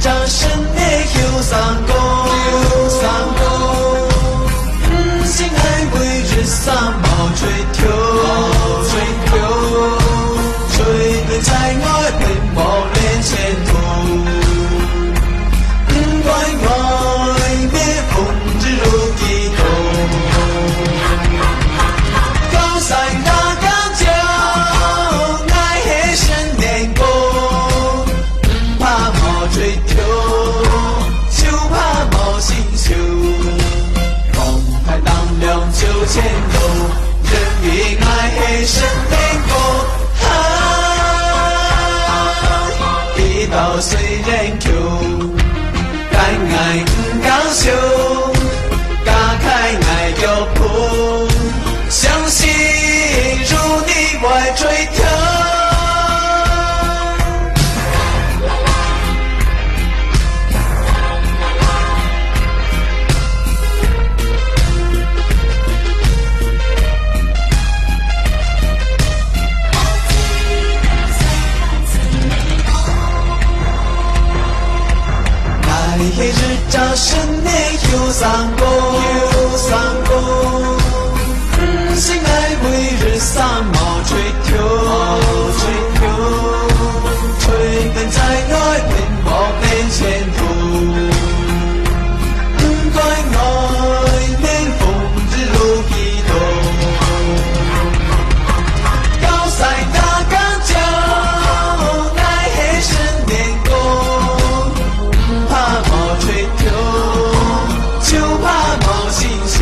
掌声的有三个，心爱为日三毛吹跳，吹对在我屏幕面前途，乖乖别风之如地动，高山大港桥，爱黑神年过，怕毛吹跳，就怕毛心秀，风台荡亮秋千头，人民爱黑神年过。一道虽然求，但爱不高兴，打开爱脚步，相信如你外追求。黑日掌声内有三个，心爱为日三毛吹跳，吹跟在我屏幕面前途，乖乖面风之路移动，高山大港桥，爱黑神年过，怕毛吹跳，就怕毛心秀，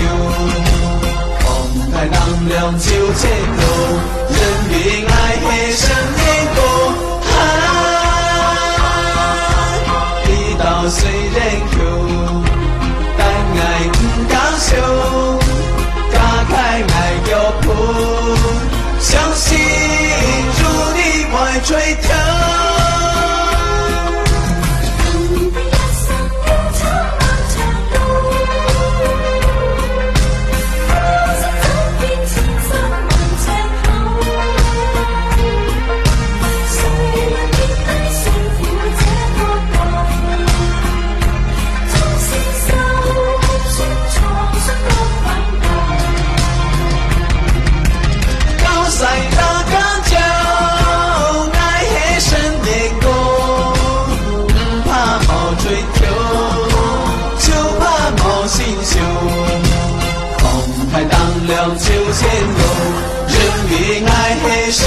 风台荡亮秋千头，人民爱黑神年过，一道虽然求，但爱不高兴，打开爱脚步，相信如你外吹跳。风台荡亮秋千头，人民爱黑神